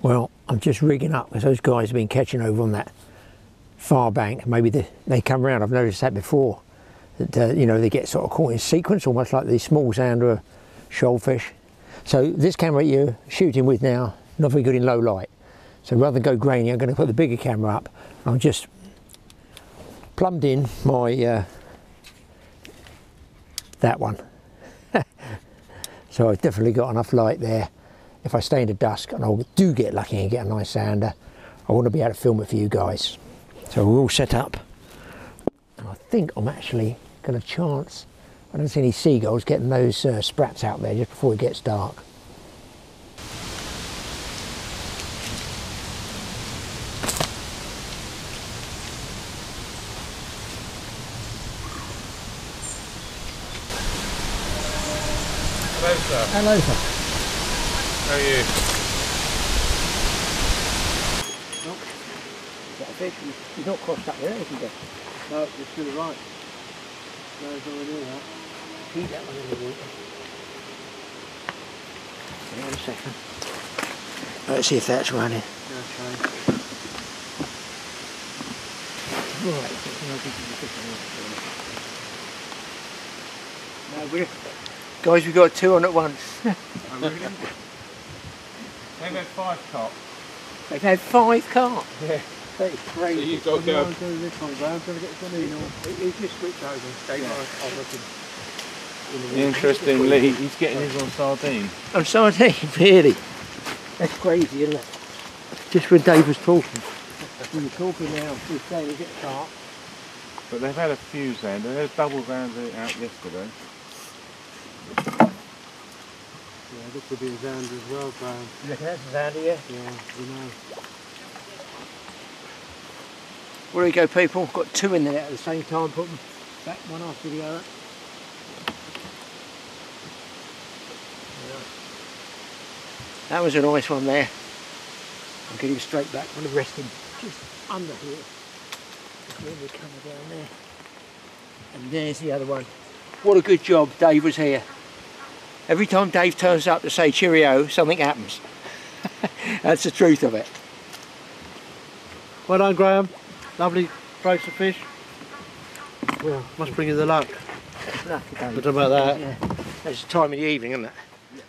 S1: Well, I'm just rigging up because those guys have been catching over on that far bank. Maybe they come around. I've noticed that before. That you know, they get sort of caught in sequence, almost like these small sounder or shoal fish. So this camera you're shooting with now, not very good in low light. So rather than go grainy, I'm going to put the bigger camera up. I'm just plumbed in my that one. So I've definitely got enough light there. If I stay in the dusk and I do get lucky and get a nice sounder, I want to be able to film it for you guys. So we're all set up. And I think I'm actually going to chance, I don't see any seagulls getting those sprats out there just before it gets dark.
S3: sir.
S1: Hello, sir.
S3: How are you?
S1: Oh, is that a fish? He's not crossed up there, is he?
S2: No, it's to the right. No, it's nowhere near that.
S1: Keep that one in the water. Hang on a second. Let's see if that's running.
S2: Okay.
S1: Right. No, guys, we've got two on at once.
S3: Oh, really? They've had 5 carp.
S1: They've had 5 carp.
S3: Yeah.
S1: That is
S3: So
S1: crazy.
S3: you've got to go.
S2: Do this one, Graham. Going to get some in or...
S1: He's just switched over. Dave,
S2: Yeah.
S1: I'll look in.
S3: Interestingly, he's getting his on sardine.
S1: On sardine, really? That's crazy, isn't it? Just when Dave was talking. We were talking now, he's saying he's at carp.
S3: But they've had a few sand. They had double rounds out yesterday.
S2: Yeah, this could be a zander as well, Graham.
S1: You reckon that's a zander, yeah?
S2: Yeah, you know.
S1: Well, there you go, people. Got 2 in there at the same time. Put them back one after the other. That was a nice one there. I'm getting straight back. I'm going to rest him just under here. When we come down there. And there's the other one. What a good job Dave was here. Every time Dave turns up to say cheerio, something happens. That's the truth of it.
S2: Well done, Graham. Lovely brace of fish.
S1: Well,
S2: Must bring you the luck.
S1: lucky Dave.
S2: What about that?
S1: Yeah. That's the time of the evening, isn't it? Yeah.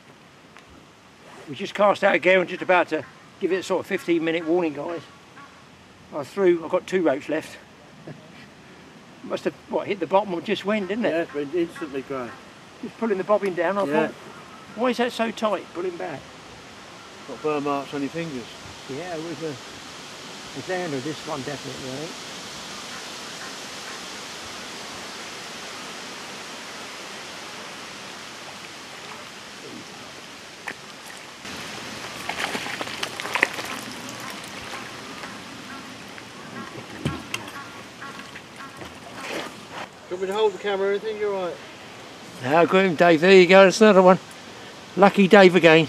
S1: We just cast out again. I'm just about to give it a sort of 15-minute warning, guys. I've got 2 roach left. Must have hit the bottom or just went, didn't it?
S2: Yeah, it went instantly, Graham.
S1: Just pulling the bobbin down. I
S2: Yeah.
S1: thought, why is that so tight? Pulling back.
S2: Got burn marks on your fingers.
S1: Yeah, it was a zander. This one definitely, I think.
S2: Do you want me to hold the camera or anything? You're right.
S1: Now, Graeme, Dave, there you go. That's another one. Lucky Dave again.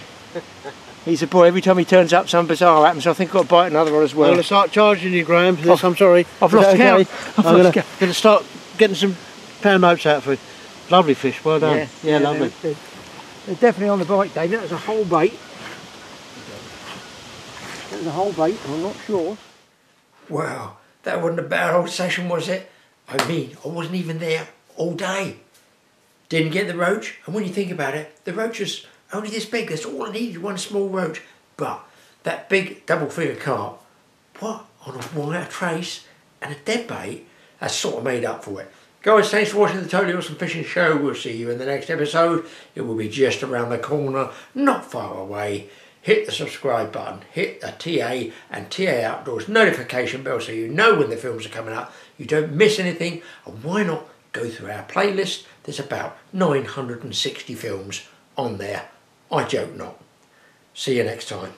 S1: He's a boy. Every time he turns up, something bizarre happens. I think I've got to bite another one as
S2: I'm
S1: well.
S2: going to start charging you, Graham, for this. I'm sorry.
S1: I've
S2: Is
S1: lost
S2: that
S1: count.
S2: okay?
S1: I've
S2: I'm
S1: lost
S2: going to start getting some pound notes out for you. Lovely fish. Well done. Yeah, lovely.
S1: They're definitely on the bite, Dave. That was a whole bait. That was a whole bait. I'm not sure. Well, that wasn't a bad old session, was it? I mean, I wasn't even there all day. Didn't get the roach, and when you think about it, the roach was only this big. That's all I needed, one small roach. But that big double-figure carp, what, on a wire trace and a dead bait, that's sort of made up for it. Guys, thanks for watching the Totally Awesome Fishing Show. We'll see you in the next episode. It will be just around the corner, not far away. Hit the subscribe button, hit the TA and TA Outdoors notification bell so you know when the films are coming up. You don't miss anything, and why not go through our playlist? There's about 960 films on there. I joke not. See you next time.